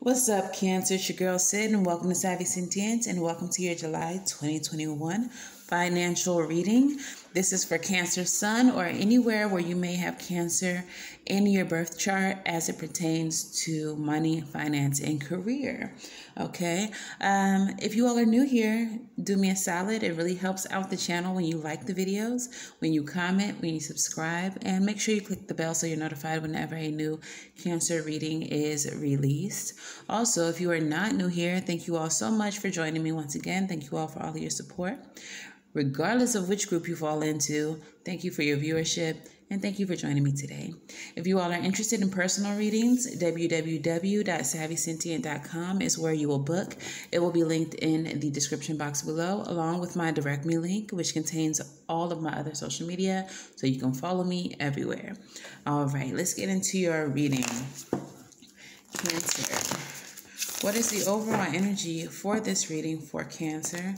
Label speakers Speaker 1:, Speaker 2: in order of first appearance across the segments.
Speaker 1: What's up, Cancer? It's your girl Sid, and welcome to Savy, Sentient, and welcome to your July 2021 financial reading. This is for Cancer Sun or anywhere where you may have Cancer in your birth chart as it pertains to money, finance, and career. Okay. If you all are new here, do me a solid. It really helps out the channel when you like the videos, when you comment, when you subscribe, and make sure you click the bell so you're notified whenever a new Cancer reading is released. Also, if you are not new here, thank you all so much for joining me once again. Thank you all for all of your support. Regardless of which group you fall into, thank you for your viewership, and thank you for joining me today. If you all are interested in personal readings, www.savvysentient.com is where you will book. It will be linked in the description box below, along with my direct me link, which contains all of my other social media, so you can follow me everywhere. All right, let's get into your reading. Cancer. What is the overall energy for this reading for Cancer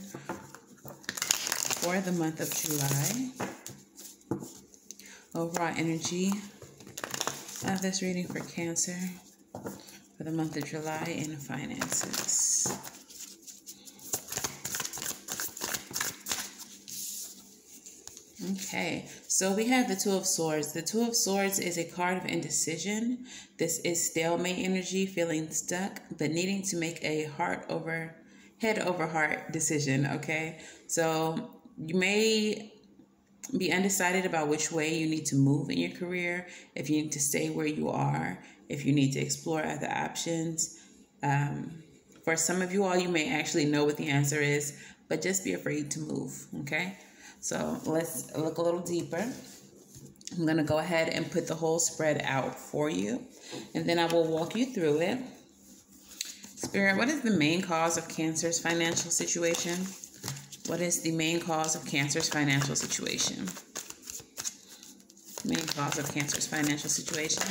Speaker 1: for the month of July? Overall energy of this reading for Cancer for the month of July in finances. Okay, so we have the Two of Swords. The Two of Swords is a card of indecision. This is stalemate energy, feeling stuck, but needing to make a head over heart decision, okay? So you may be undecided about which way you need to move in your career, if you need to stay where you are, if you need to explore other options. For some of you all, you may actually know what the answer is, but just be afraid to move, okay? So let's look a little deeper. I'm going to go ahead and put the whole spread out for you, and then I will walk you through it. Spirit, what is the main cause of Cancer's financial situation? What is the main cause of Cancer's financial situation? Main cause of Cancer's financial situation.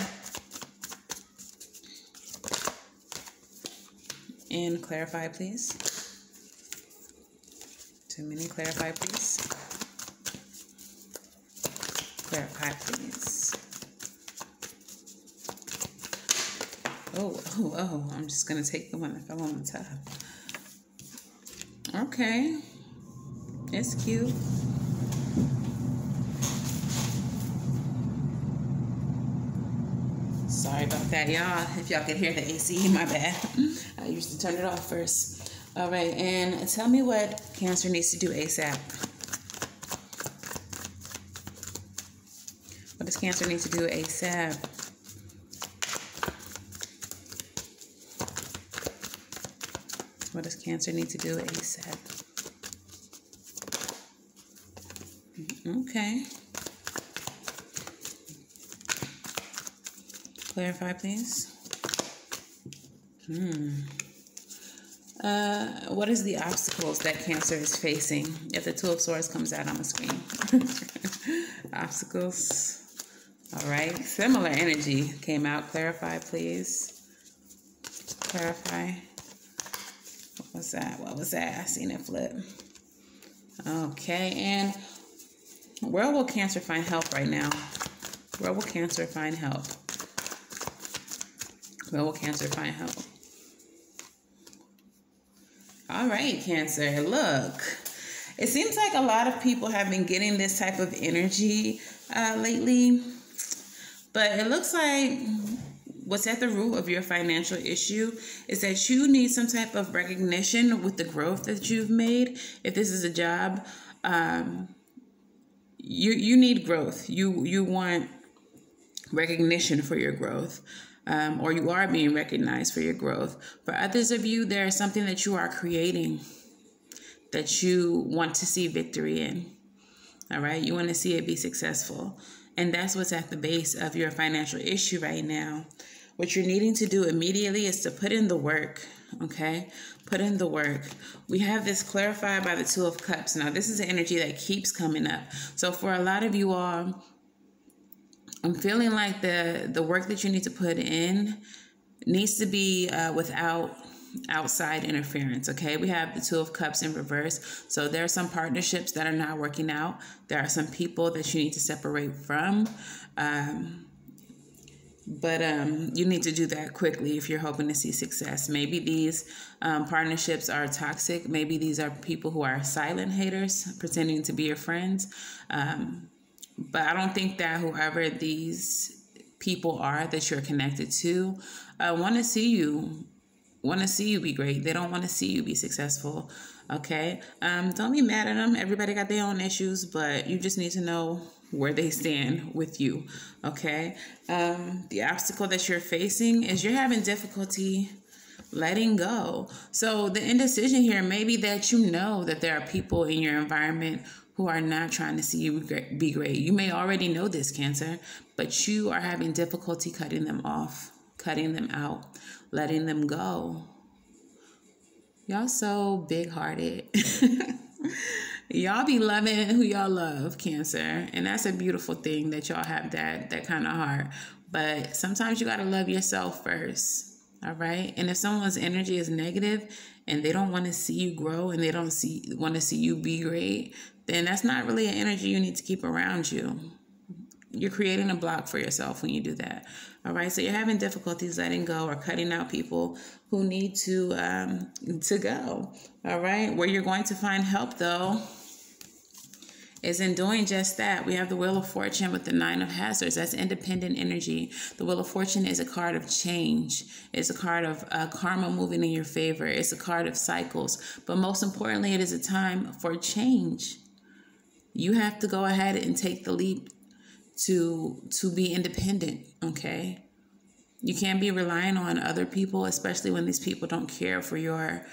Speaker 1: And clarify, please. Too many. Clarify, please. Clarify, please. Oh, I'm just going to take the one that fell on the top. Okay. It's cute. Sorry about that, y'all. If y'all could hear the AC, my bad. I usually turn it off first. All right, and tell me what Cancer needs to do ASAP. What does Cancer need to do ASAP? What does Cancer need to do ASAP? Okay. Clarify, please. What is the obstacles that Cancer is facing? If the Two of Swords comes out on the screen. Obstacles. All right. Similar energy came out. Clarify, please. Clarify. What was that? What was that? I seen it flip. Okay. And where will Cancer find help right now? Where will Cancer find help? Where will Cancer find help? All right, Cancer, look. It seems like a lot of people have been getting this type of energy lately, but it looks like what's at the root of your financial issue is that you need some type of recognition with the growth that you've made. If this is a job, you need growth. You want recognition for your growth. Or you are being recognized for your growth. For others of you, there is something that you are creating that you want to see victory in. All right? You want to see it be successful. And that's what's at the base of your financial issue right now. What you're needing to do immediately is to put in the work, okay? Put in the work. We have this clarified by the Two of Cups. Now, this is an energy that keeps coming up. So for a lot of you all, I'm feeling like the work that you need to put in needs to be without outside interference, okay? We have the Two of Cups in reverse. So there are some partnerships that are not working out. There are some people that you need to separate from. But you need to do that quickly if you're hoping to see success. Maybe these partnerships are toxic. Maybe these are people who are silent haters pretending to be your friends. But I don't think that whoever these people are that you're connected to want to see you be great. They don't want to see you be successful. Okay. Don't be mad at them. Everybody got their own issues, but you just need to know where they stand with you. Okay. The obstacle that you're facing is you're having difficulty letting go. So the indecision here may be that you know that there are people in your environment who are not trying to see you be great. You may already know this, Cancer, but you are having difficulty cutting them off, cutting them out, letting them go. Y'all so big-hearted. Y'all be loving who y'all love, Cancer. And that's a beautiful thing that y'all have that kind of heart. But sometimes you got to love yourself first. All right. And if someone's energy is negative and they don't want to see you grow and they don't want to see you be great, then that's not really an energy you need to keep around you. You're creating a block for yourself when you do that. All right. So you're having difficulties letting go or cutting out people who need to go. All right. Where you're going to find help, though, is in doing just that. We have the Wheel of Fortune with the Nine of Hazards. That's independent energy. The Wheel of Fortune is a card of change. It's a card of karma moving in your favor. It's a card of cycles. But most importantly, it is a time for change. You have to go ahead and take the leap to be independent, okay? You can't be relying on other people, especially when these people don't care for your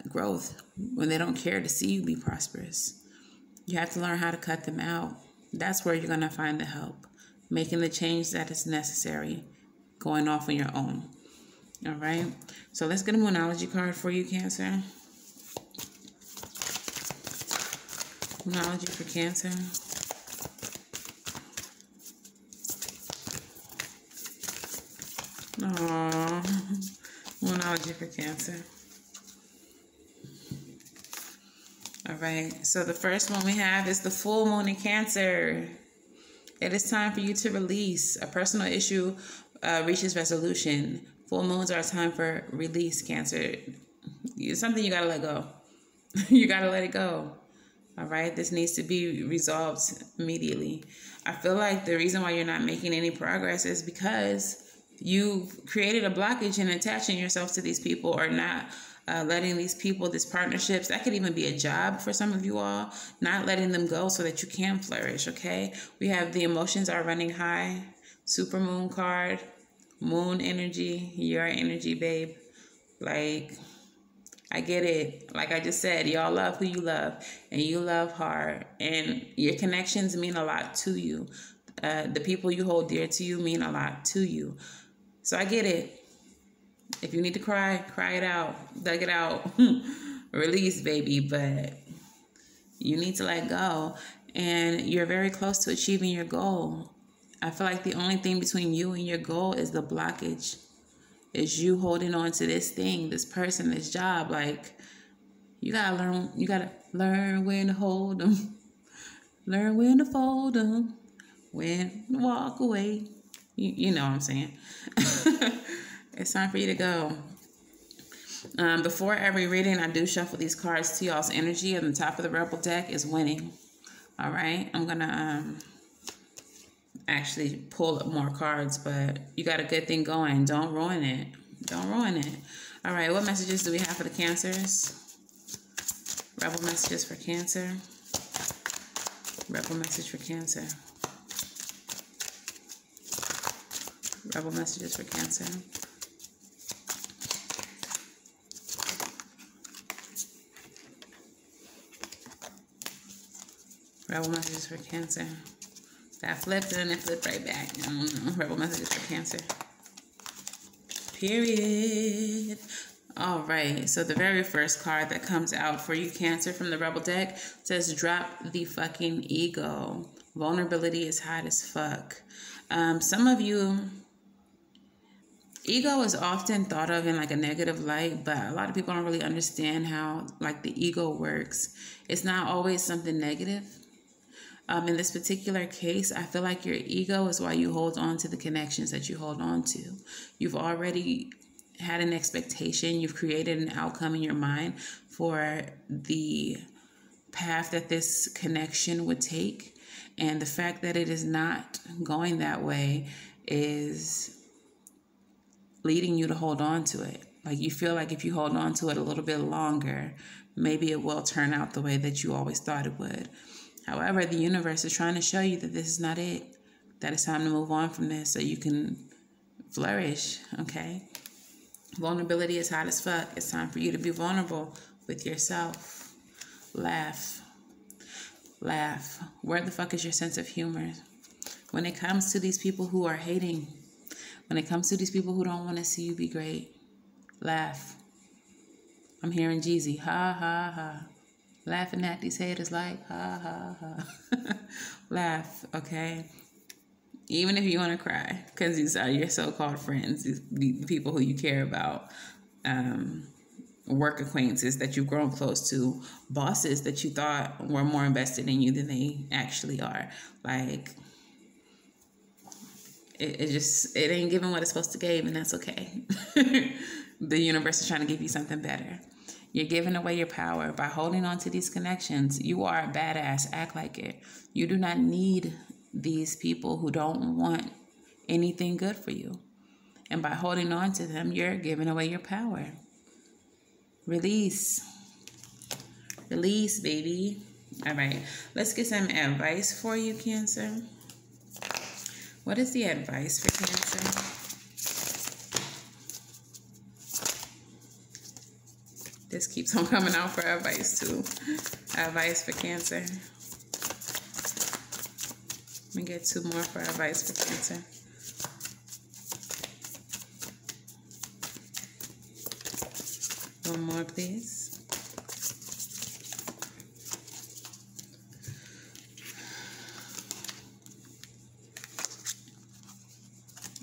Speaker 1: growth, when they don't care to see you be prosperous. You have to learn how to cut them out. That's where you're going to find the help, making the change that is necessary, going off on your own. All right? So let's get a Moonology card for you, Cancer. Moonology for Cancer. Aww. Moonology for Cancer. All right, so the first one we have is the full moon in Cancer. It is time for you to release. A personal issue reaches resolution. Full moons are a time for release, Cancer. It's something you got to let go. You got to let it go. All right, this needs to be resolved immediately. I feel like the reason why you're not making any progress is because you've created a blockage in attaching yourself to these people or not letting these people, these partnerships, that could even be a job for some of you all, not letting them go so that you can flourish, okay? We have the emotions are running high, super moon card, moon energy, your energy, babe. Like, I get it. Like I just said, y'all love who you love and you love hard and your connections mean a lot to you. The people you hold dear to you mean a lot to you. So I get it. If you need to cry, cry it out, dug it out, release, baby. But you need to let go. And you're very close to achieving your goal. I feel like the only thing between you and your goal is the blockage. Is you holding on to this thing, this person, this job. Like, you gotta learn when to hold them. Learn when to fold them. When to walk away. You know what I'm saying. It's time for you to go. Before every reading, I do shuffle these cards to y'all's energy. And the top of the Rebel deck is winning. All right. I'm going to actually pull up more cards, but you got a good thing going. Don't ruin it. Don't ruin it. All right. What messages do we have for the Cancers? Rebel messages for Cancer. Rebel message for Cancer. Rebel messages for Cancer. Rebel messages for Cancer. That flipped and then it flipped right back. I don't know. Rebel messages for Cancer. Period. All right. So the very first card that comes out for you, Cancer, from the Rebel deck says, drop the fucking ego. Vulnerability is hot as fuck. Some of you, ego is often thought of in like a negative light, but a lot of people don't really understand how like the ego works. It's not always something negative. In this particular case, I feel like your ego is why you hold on to the connections that you hold on to. You've already had an expectation. You've created an outcome in your mind for the path that this connection would take. And the fact that it is not going that way is leading you to hold on to it. Like, you feel like if you hold on to it a little bit longer, maybe it will turn out the way that you always thought it would. However, the universe is trying to show you that this is not it, that it's time to move on from this so you can flourish, okay? Vulnerability is hot as fuck. It's time for you to be vulnerable with yourself. Laugh. Laugh. Where the fuck is your sense of humor? When it comes to these people who are hating, when it comes to these people who don't want to see you be great, laugh. I'm hearing Jeezy, ha, ha, ha. Laughing at these haters like, ha, ha, ha. Laugh, okay? Even if you want to cry, because these are your so-called friends, the people who you care about, work acquaintances that you've grown close to, bosses that you thought were more invested in you than they actually are. Like, it ain't giving what it's supposed to give, and that's okay. The universe is trying to give you something better. You're giving away your power by holding on to these connections. You are a badass. Act like it. You do not need these people who don't want anything good for you. And by holding on to them, you're giving away your power. Release. Release, baby. All right. Let's get some advice for you, Cancer. What is the advice for Cancer? This keeps on coming out for advice too. Advice for Cancer. Let me get 2 more for advice for Cancer. One more, please.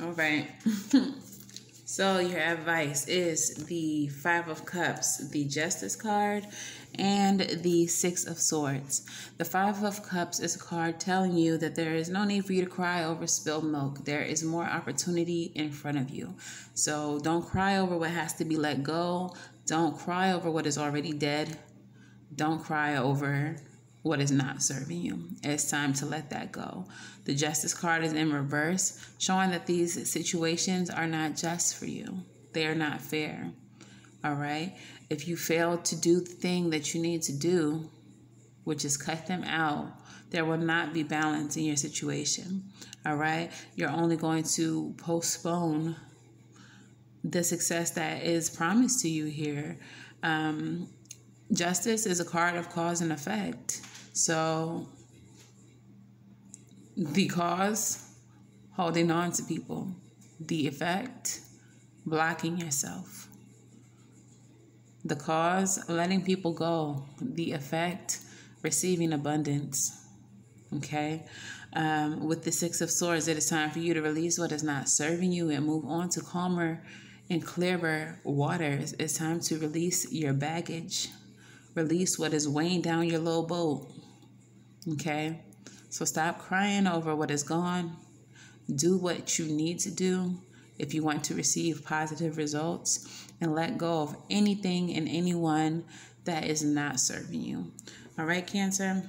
Speaker 1: All right. So your advice is the 5 of Cups, the Justice card, and the 6 of Swords. The 5 of Cups is a card telling you that there is no need for you to cry over spilled milk. There is more opportunity in front of you. So don't cry over what has to be let go. Don't cry over what is already dead. Don't cry over what is not serving you. It's time to let that go. The Justice card is in reverse, showing that these situations are not just for you. They are not fair. All right? If you fail to do the thing that you need to do, which is cut them out, there will not be balance in your situation. All right? You're only going to postpone the success that is promised to you here. Justice is a card of cause and effect. So the cause, holding on to people. The effect, blocking yourself. The cause, letting people go. The effect, receiving abundance. Okay? With the 6 of Swords, it is time for you to release what is not serving you and move on to calmer and clearer waters. It's time to release your baggage. Release what is weighing down your little boat. Okay? So stop crying over what is gone. Do what you need to do if you want to receive positive results, and let go of anything and anyone that is not serving you. All right, Cancer?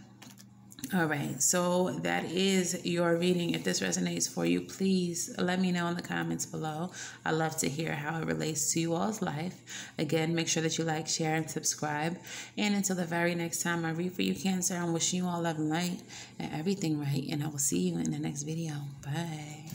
Speaker 1: All right, so that is your reading. If this resonates for you, please let me know in the comments below. I love to hear how it relates to you all's life. Again, make sure that you like, share, and subscribe. And until the very next time I read for you, Cancer, I'm wishing you all love and light and everything right. And I will see you in the next video. Bye.